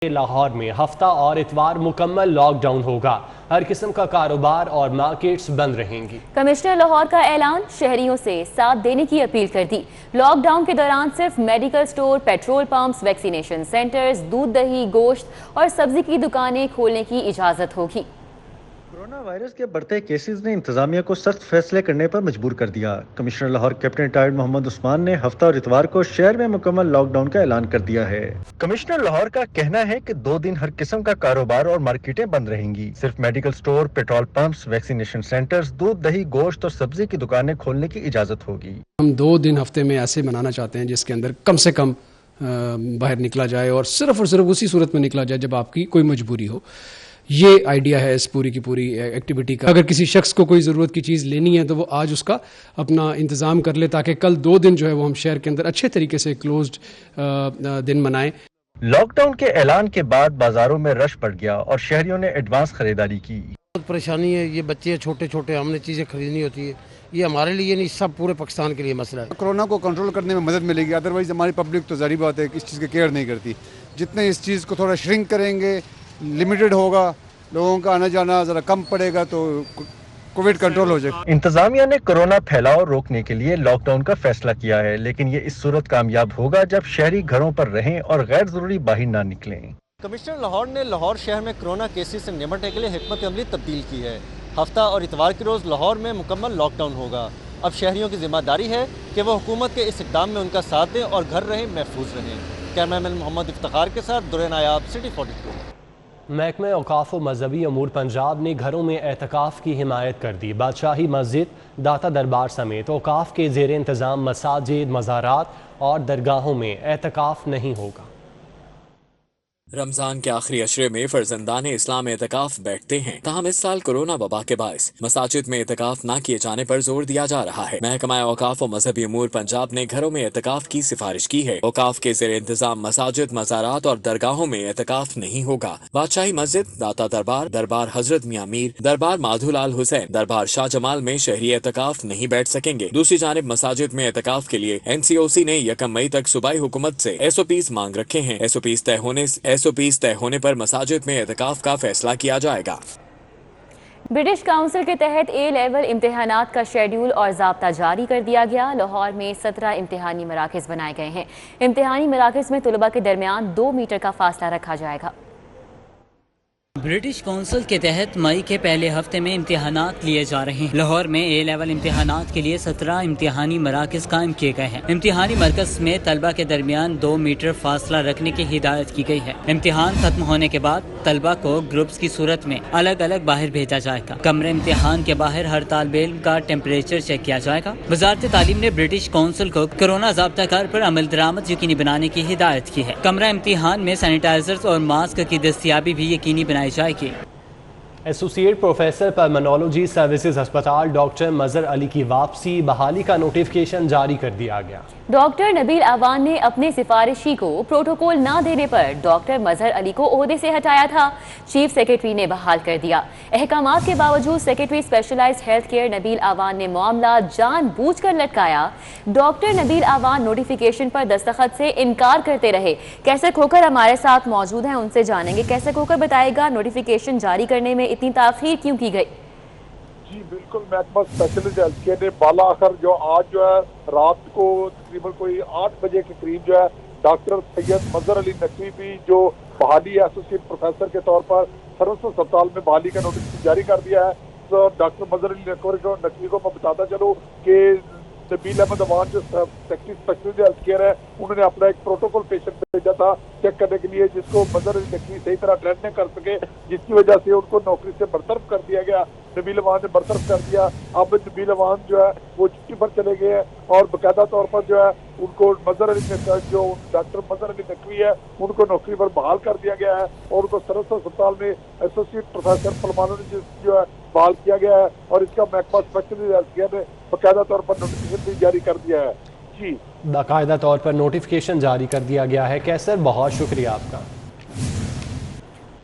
لاہور میں ہفتہ اور اتوار مکمل لاک ڈاؤن ہوگا۔ ہر قسم کا کاروبار اور مارکیٹس بند رہیں گی۔ کمشنر لاہور کا اعلان، شہریوں سے ساتھ دینے کی اپیل کر دی۔ لاک ڈاؤن کے دوران صرف medical store, petrol pumps, vaccination centres, دودھ دہی گوشت اور سبزی کی دکانیں کھولنے کی اجازت ہوگی۔ کورونا وائرس کے بڑھتے کیسز نے انتظامیہ کو سخت فیصلے کرنے پر مجبور کر دیا۔ Commissioner Lahore captain retired Muhammad Usman نے ہفتہ اور اتوار کو شہر میں مکمل لاک ڈاؤن کا اعلان کر دیا ہے۔ کمشنر لاہور کا کہنا ہے کہ 2 دن ہر قسم کا کاروبار اور مارکیٹیں بند رہیں گی۔ صرف medical store, petrol pumps, vaccination centres, دودھ دہی گوشت اور سبزی کی دکانیں کھولنے کی اجازت ہوگی۔ ہم 2 دن ہفتے میں ایسے منانا چاہتے ہیں جس کے اندر کم سے کم باہر نکلا جائے اور صرف اسی صورت میں نکلا جائے جب آپ کی کوئی مجبوری ہو۔ یہ آئیڈیا ہے اس پوری کی پوری ایکٹیویٹی کا۔ اگر کسی شخص کو کوئی ضرورت کی چیز لینی ہے تو وہ آج اس کا اپنا انتظام کر لے تاکہ کل 2 دن جو ہے وہ ہم شہر کے اندر اچھے طریقے سے کلوزڈ دن منائیں۔ لاک ڈاؤن کے اعلان کے بعد بازاروں میں رش بڑھ گیا اور شہریوں نے ایڈوانس خریداری کی۔ بہت پریشانی ہے، یہ بچے چھوٹے چھوٹے، ہم نے چیزیں خریدنی ہوتی ہے، یہ ہمارے لیے نہیں، سب پورے پاکستان کے لیے مسئلہ ہے۔ کورونا کو کنٹرول کرنے میں مدد ملے گی، ادروائز ہماری پبلک تو ظاہری بات ہے کہ اس چیز کی کیئر نہیں کرتی۔ جتنے اس چیز کو تھوڑا شرنک کریں گے، لمیٹڈ ہوگا، لوگوں کا آنا جانا ذرا کم پڑے گا تو کووڈ کنٹرول ہو جائے گا۔ انتظامیہ نے کورونا پھیلاؤ روکنے کے لیے لاک ڈاؤن کا فیصلہ کیا ہے، لیکن یہ اس صورت کامیاب ہوگا جب شہری گھروں پر رہیں اور غیر ضروری باہر نہ نکلیں۔ کمشنر لاہور نے لاہور شہر میں کورونا کیسز سے نمٹنے کے لیے حکمت عملی تبدیل کی ہے۔ ہفتہ اور اتوار کے روز لاہور میں مکمل لاک ڈاؤن ہوگا۔ اب شہریوں کی ذمہ داری ہے کہ وہ حکومت کے اس اقدام میں ان کا ساتھ دیں اور گھر رہیں، محفوظ رہیں۔ کیمرامین محمد افتخار کے ساتھ درے نایاب، سٹی 42۔ محکمہ اوقاف و مذہبی امور پنجاب نے گھروں میں اعتکاف کی حمایت کر دی۔ بادشاہی مسجد، داتا دربار سمیت اوقاف کے زیر انتظام مساجد، مزارات اور درگاہوں میں اعتکاف نہیں ہوگا۔ رمضان کے آخری عشرے میں فرزندان اسلام اعتکاف بیٹھتے ہیں، تاہم اس سال کورونا وبا کے باعث مساجد میں اعتکاف نہ کیے جانے پر زور دیا جا رہا ہے۔ محکمہ اوقاف و مذہبی امور پنجاب نے گھروں میں اعتکاف کی سفارش کی ہے۔ اوقاف کے زیر انتظام مساجد، مزارات اور درگاہوں میں اعتکاف نہیں ہوگا۔ بادشاہی مسجد، داتا دربار، دربار حضرت میاں میر، دربار مادھو لال حسین، دربار شاہ جمال میں شہری اعتکاف نہیں بیٹھ سکیں گے۔ دوسری جانب مساجد میں اعتکاف کے لیے NCOC نے 1 مئی تک صوبائی حکومت سے SOPs مانگ رکھے ہیں۔ SOPs طے ہونے پر مساجد میں اعتکاف کا فیصلہ کیا جائے گا۔ برٹش کونسل کے تحت A لیول امتحانات کا شیڈول اور ضابطہ جاری کر دیا گیا۔ لاہور میں 17 امتحانی مراکز بنائے گئے ہیں۔ امتحانی مراکز میں طلباء کے درمیان 2 میٹر کا فاصلہ رکھا جائے گا۔ برٹش کونسل کے تحت مئی کے پہلے ہفتے میں امتحانات لیے جا رہے ہیں۔ لاہور میں A لیول امتحانات کے لیے 17 امتحانی مراکز قائم کیے گئے ہیں۔ امتحانی مرکز میں طلبہ کے درمیان 2 میٹر فاصلہ رکھنے کی ہدایت کی گئی ہے۔ امتحان ختم ہونے کے بعد طلبہ کو گروپس کی صورت میں الگ الگ باہر بھیجا جائے گا۔ کمرے امتحان کے باہر ہر طالب علم کا ٹیمپریچر چیک کیا جائے گا۔ وزارت تعلیم نے برٹش کونسل کو کورونا ضابطہ کار پر عمل درآمد یقینی بنانے کی ہدایت کی ہے۔ کمرہ امتحان میں سینیٹائزرز اور ماسک کی دستیابی بھی یقینی بنائی جائے گی۔ ایسوسیٹ پروفیسر پلمنالوجی سروسز ہسپتال ڈاکٹر مظہر علی کی واپسی بحالی کا نوٹیفیکیشن جاری کر دیا گیا۔ ڈاکٹر نبیل اعوان نے اپنے سفارشی کو پروٹوکول نہ دینے پر ڈاکٹر مظہر علی کو عہدے سے ہٹایا تھا، چیف سیکرٹری نے بحال کر دیا۔ احکامات کے باوجود سیکرٹری اسپیشلائزڈ ہیلتھ کیئر نبیل اعوان نے معاملہ جان بوجھ کر لٹکایا۔ ڈاکٹر نبیل اعوان نوٹیفیکیشن پر دستخط سے انکار کرتے رہے۔ کیسے کھوکر ہمارے ساتھ موجود ہیں، ان سے جانیں گے۔ کیسے کھوکر بتائے گا نوٹیفیکیشن جاری کرنے میں اتنی تاخیر کیوں کی گئی؟ جی بالکل، محکمہ اسپیشلائزڈ ہیلتھ کیئر نے بالا آخر جو آج جو ہے رات کو تقریباً کوئی 8 بجے کے قریب جو ہے ڈاکٹر سید مظہر علی نقوی بھی جو بحالی ایسوسیٹ پروفیسر کے طور پر سروس ہسپتال میں بحالی کا نوٹس جاری کر دیا ہے۔ تو ڈاکٹر مظہر علی نقوی کو میں بتاتا چلوں کہ نبیل احمد اعوان جو سیکرٹری اسپیشلائزڈ ہیلتھ کیئر ہے، انہوں نے اپنا ایک پروٹوکول پیشنٹ بھیجا تھا چیک کرنے کے لیے، جس کو مظہر علی نقوی صحیح طرح اٹینڈ نہیں کر سکے، جس کی وجہ سے ان کو نوکری سے برطرف کر دیا گیا۔ نبیل اعوان نے برطرف کر دیا۔ اب نبیل اعوان جو ہے وہ چھٹی پر چلے گئے ہیں اور باقاعدہ طور پر جو ہے ان کو مظہر علی جو ڈاکٹر مظہر علی نقوی ہے ان کو نوکری پر بحال کر دیا گیا ہے اور ان کو سروس ہسپتال میں ایسوسیٹ پروفیسر پلمنالوجسٹ جو ہے بحال کیا گیا ہے، اور اس کا محکمہ اسپیشلائزڈ ہیلتھ کیئر نے باقاعدہ طور پر نوٹیفیکیشن بھی جاری کر دیا ہے۔ جی باقاعدہ طور پر نوٹیفیکیشن جاری کر دیا گیا ہے۔ کیسر بہت شکریہ آپ کا۔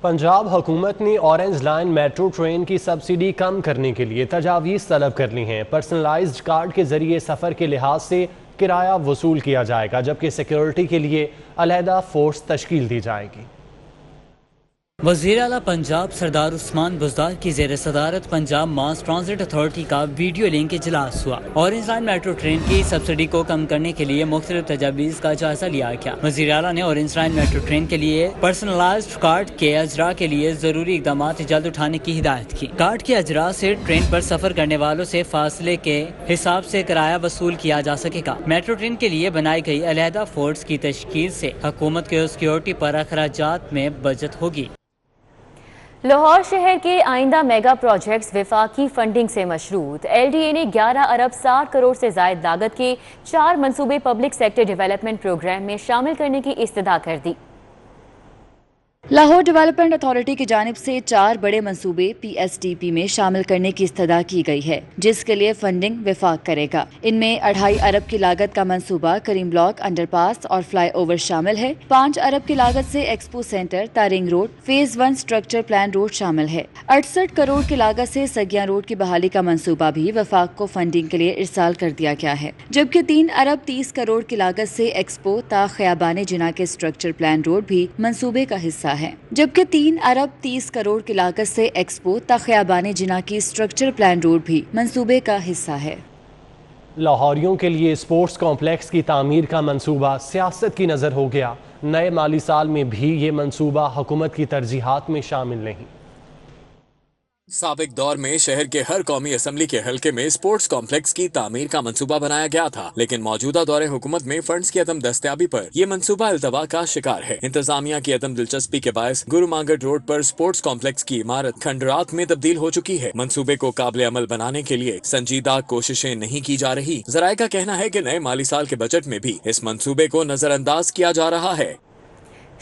پنجاب حکومت نے اورنج لائن میٹرو ٹرین کی سبسڈی کم کرنے کے لیے تجاویز طلب کر لی ہیں۔ پرسنلائزڈ کارڈ کے ذریعے سفر کے لحاظ سے کرایہ وصول کیا جائے گا، جبکہ سیکیورٹی کے لیے علیحدہ فورس تشکیل دی جائے گی۔ وزیر اعلیٰ پنجاب سردار عثمان بزدار کی زیر صدارت پنجاب ماس ٹرانزٹ اتھارٹی کا ویڈیو لنک اجلاس ہوا اور اورنج میٹرو ٹرین کی سبسڈی کو کم کرنے کے لیے مختلف تجاویز کا جائزہ لیا گیا۔ وزیر اعلیٰ نے اورنج میٹرو ٹرین کے لیے پرسنلائزڈ کارڈ کے اجرا کے لیے ضروری اقدامات جلد اٹھانے کی ہدایت کی۔ کارڈ کے اجرا سے ٹرین پر سفر کرنے والوں سے فاصلے کے حساب سے کرایہ وصول کیا جا سکے گا۔ میٹرو ٹرین کے لیے بنائی گئی علیحدہ فورس کی تشکیل سے حکومت کے سیکیورٹی پر اخراجات میں بچت ہوگی۔ لاہور شہر کے آئندہ میگا پروجیکٹس وفاقی فنڈنگ سے مشروط۔ ایل ڈی اے نے 11 ارب 60 کروڑ سے زائد لاگت کے 4 منصوبے پبلک سیکٹر ڈیولپمنٹ پروگرام میں شامل کرنے کی استدعا کر دی۔ لاہور ڈیولپمنٹ اتھارٹی کی جانب سے 4 بڑے منصوبے پی ایس ٹی پی میں شامل کرنے کی استدعا کی گئی ہے، جس کے لیے فنڈنگ وفاق کرے گا۔ ان میں 2.5 ارب کی لاگت کا منصوبہ کریم بلاک انڈر پاس اور فلائی اوور شامل ہے۔ 5 ارب کی لاگت سے ایکسپو سینٹر تارنگ road phase 1 structure plan road شامل ہے۔ 68 کروڑ کی لاگت سے سگیاں روڈ کی بحالی کا منصوبہ بھی وفاق کو فنڈنگ کے لیے ارسال کر دیا گیا ہے، جبکہ 3 ارب 30 کروڑ کی لاگت سے ایکسپو تا خیابان جناح کے اسٹرکچر پلان روڈ بھی منصوبے کا حصہ ہے، جبکہ 3 ارب 30 کروڑ کی لاگت سے ایکسپو تا خیابان جناح کی اسٹرکچر پلان روڈ بھی منصوبے کا حصہ ہے۔ لاہوریوں کے لیے اسپورٹس کمپلیکس کی تعمیر کا منصوبہ سیاست کی نظر ہو گیا۔ نئے مالی سال میں بھی یہ منصوبہ حکومت کی ترجیحات میں شامل نہیں۔ سابق دور میں شہر کے ہر قومی اسمبلی کے حلقے میں اسپورٹس کمپلیکس کی تعمیر کا منصوبہ بنایا گیا تھا، لیکن موجودہ دور حکومت میں فنڈز کی عدم دستیابی پر یہ منصوبہ التوا کا شکار ہے۔ انتظامیہ کی عدم دلچسپی کے باعث گرو مانگٹ روڈ پر اسپورٹس کمپلیکس کی عمارت کھنڈرات میں تبدیل ہو چکی ہے۔ منصوبے کو قابل عمل بنانے کے لیے سنجیدہ کوششیں نہیں کی جا رہی۔ ذرائع کا کہنا ہے کہ نئے مالی سال کے بجٹ میں بھی اس منصوبے کو نظر انداز کیا جا رہا ہے۔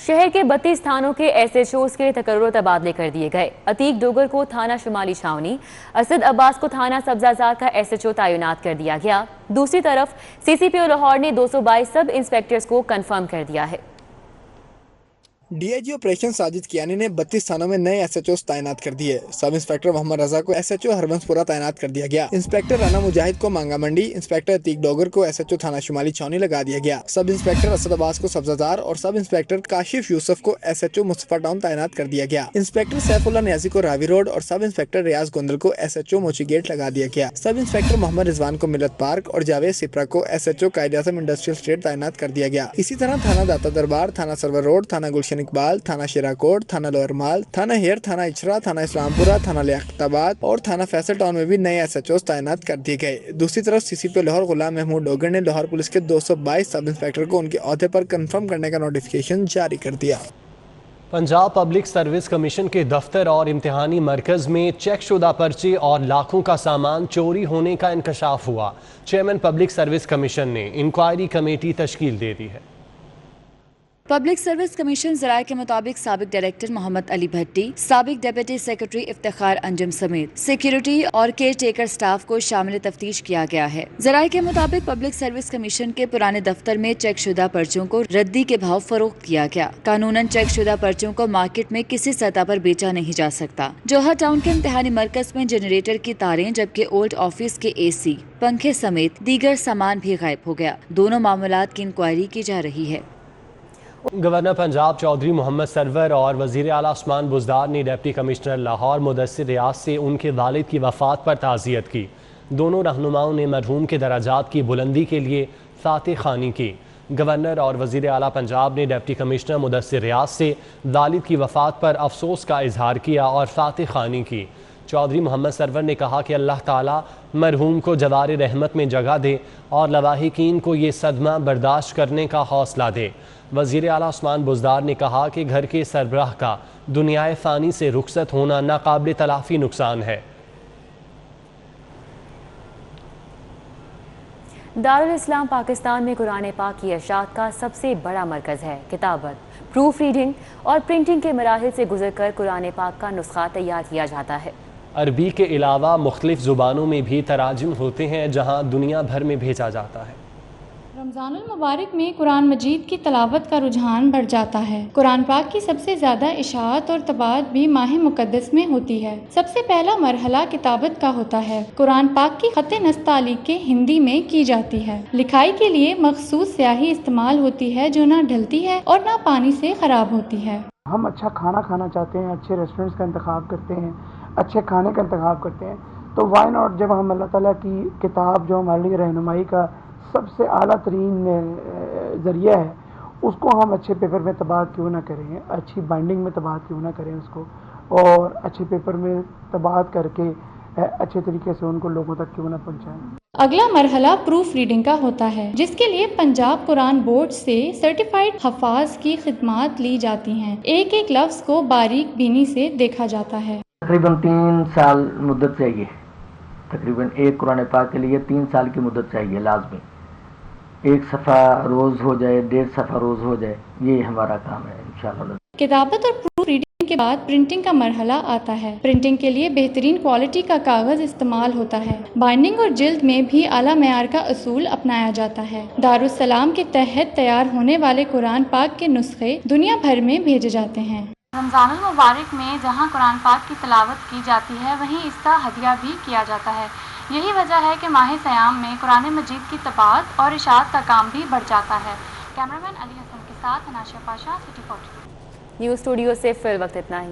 شہر کے 32 تھانوں کے ایس ایچ اوز کے تقرر و تبادلے کر دیے گئے۔ عتیق ڈوگر کو تھانہ شمالی چھاونی، اسد عباس کو تھانہ سبزہ زار کا ایس ایچ او تعینات کر دیا گیا۔ دوسری طرف سی سی پی او لاہور نے 222 سب انسپیکٹرز کو کنفرم کر دیا ہے۔ D I G operation Sajid Kayani نے 32 تھانوں میں نئے ایس ایچ اوز تعینات کر دیے۔ سب انسپیکٹر محمد رضا کو ایس ایچ او ہربنس پورہ تعینات کر دیا گیا۔ انسپیکٹر رانا مجاہد کو مانگا منڈی، انسپیکٹر عتیق ڈوگر کو ایس ایچ او تھانہ شمالی چھاونی لگا دیا گیا۔ سب انسپیکٹر اسد عباس کو سبزہ زار اور سب انسپیکٹر کاشف یوسف کو ایس ایچ او مصطفیٰ ٹاؤن تعینات کر دیا گیا۔ انسپیکٹر سیف اللہ نیازی کو راوی روڈ اور سب انسپیکٹر ریاض گوندل کو ایس ایچ او موچی گیٹ لگا دیا گیا۔ سب انسپیکٹر محمد رضوان کو ملت پارک اور جاوید سپرا کو S H O Quaid Azam industrial estate تعینات کر دیا گیا۔ اسی طرح تھانہ داتا دربار، تھانہ سرور روڈ، تھانہ گلشن اقبال، تھانہ کوٹ، تھانہ لوئر مال، تھانہ ہیر، تھانہ اچرا، تھانہ اسلام پورہ، تھانہ لیاقت آباد اور تھانہ فیصل ٹاؤن میں بھی نئے ایس ایچ اوز تعینات کر دیے گئے۔ دوسری طرف سی سی پی لاہور غلام محمود ڈوگر نے لاہور پولیس کے 222 سب انسپیکٹر کو ان کے عہدے پر کنفرم کرنے کا نوٹیفیکیشن جاری کر دیا۔ پنجاب پبلک سروس کمیشن کے دفتر اور امتحانی مرکز میں چیک شدہ پرچے اور لاکھوں کا سامان چوری ہونے کا انکشاف ہوا۔ چیئرمین پبلک سروس کمیشن نے انکوائری کمیٹی تشکیل دے دی ہے۔ پبلک سروس کمیشن ذرائع کے مطابق سابق ڈائریکٹر محمد علی بھٹی، سابق ڈیپٹی سیکرٹری افتخار انجم سمیت سیکیورٹی اور کیئر ٹیکر سٹاف کو شامل تفتیش کیا گیا ہے۔ ذرائع کے مطابق پبلک سروس کمیشن کے پرانے دفتر میں چیک شدہ پرچوں کو ردی کے بھاؤ فروخت کیا گیا۔ قانوناً چیک شدہ پرچوں کو مارکیٹ میں کسی سطح پر بیچا نہیں جا سکتا۔ جوہر ٹاؤن کے امتحانی مرکز میں جنریٹر کی تاریں جبکہ اولڈ آفس کے اے سی، پنکھے سمیت دیگر سامان بھی غائب ہو گیا۔ دونوں معاملات کی انکوائری کی جا رہی ہے۔ گورنر پنجاب چودھری محمد سرور اور وزیر اعلیٰ عثمان بزدار نے ڈپٹی کمشنر لاہور مدثر ریاض سے ان کے والد کی وفات پر تعزیت کی۔ دونوں رہنماؤں نے مرحوم کے درجات کی بلندی کے لیے فاتح خوانی کی۔ گورنر اور وزیر اعلیٰ پنجاب نے ڈپٹی کمشنر مدثر ریاض سے والد کی وفات پر افسوس کا اظہار کیا اور فاتح خوانی کی۔ چودھری محمد سرور نے کہا کہ اللہ تعالیٰ مرحوم کو جوار رحمت میں جگہ دے اور لواحقین کو یہ صدمہ برداشت کرنے کا حوصلہ دے۔ وزیر اعلیٰ عثمان بزدار نے کہا کہ گھر کے سربراہ کا دنیائے فانی سے رخصت ہونا ناقابل تلافی نقصان ہے۔ دارالاسلام پاکستان میں قرآن پاک کی اشاعت کا سب سے بڑا مرکز ہے۔ کتابت، پروف ریڈنگ اور پرنٹنگ کے مراحل سے گزر کر قرآن پاک کا نسخہ تیار کیا جاتا ہے۔ عربی کے علاوہ مختلف زبانوں میں بھی تراجم ہوتے ہیں جہاں دنیا بھر میں بھیجا جاتا ہے۔ رمضان المبارک میں قرآن مجید کی تلاوت کا رجحان بڑھ جاتا ہے۔ قرآن پاک کی سب سے زیادہ اشاعت اور طباعت بھی ماہ مقدس میں ہوتی ہے۔ سب سے پہلا مرحلہ کتابت کا ہوتا ہے۔ قرآن پاک کی خط نستعلیق ہندی میں کی جاتی ہے۔ لکھائی کے لیے مخصوص سیاہی استعمال ہوتی ہے جو نہ ڈھلتی ہے اور نہ پانی سے خراب ہوتی ہے۔ ہم اچھا کھانا کھانا چاہتے ہیں، اچھے ریسٹورنٹس کا انتخاب کرتے ہیں، اچھے کھانے کا انتخاب کرتے ہیں، تو وائی ناٹ جب ہم اللہ تعالیٰ کی کتاب جو ہمارے لیے رہنمائی کا سب سے اعلیٰ ترین ذریعہ ہے، اس کو ہم اچھے پیپر میں طباعت کیوں نہ کریں، اچھی بائنڈنگ میں طباعت کیوں نہ کریں اس کو، اور اچھے پیپر میں طباعت کر کے اچھے طریقے سے ان کو لوگوں تک کیوں نہ پہنچائیں۔ اگلا مرحلہ پروف ریڈنگ کا ہوتا ہے، جس کے لیے پنجاب قرآن بورڈ سے سرٹیفائیڈ حفاظ کی خدمات لی جاتی ہیں۔ ایک ایک لفظ کو باریک بینی سے دیکھا جاتا ہے۔ تقریباً 3 سال مدت چاہیے، تقریباً ایک قرآن پاک کے لیے 3 سال کی مدت چاہیے لازمی، 1 صفحہ روز ہو جائے، 1.5 صفحہ روز ہو جائے، یہ ہمارا کام ہے انشاءاللہ۔ کتابت اور پروف ریڈنگ کے بعد پرنٹنگ کا مرحلہ آتا ہے۔ پرنٹنگ کے لیے بہترین کوالٹی کا کاغذ استعمال ہوتا ہے۔ بائنڈنگ اور جلد میں بھی اعلیٰ معیار کا اصول اپنایا جاتا ہے۔ دارالسلام کے تحت تیار ہونے والے قرآن پاک کے نسخے دنیا بھر میں بھیجے جاتے ہیں۔ رمضان المبارک میں جہاں قرآن پاک کی تلاوت کی جاتی ہے، وہیں اس کا ہدیہ بھی کیا جاتا ہے۔ یہی وجہ ہے کہ ماہ سیام میں قرآن مجید کی طباعت اور اشاعت کا کام بھی بڑھ جاتا ہے۔ کیمرہ مین علی حسن کے ساتھ اناشا پاشا، سٹی 40۔ نیوز اسٹوڈیو سے فی الوقت اتنا ہی۔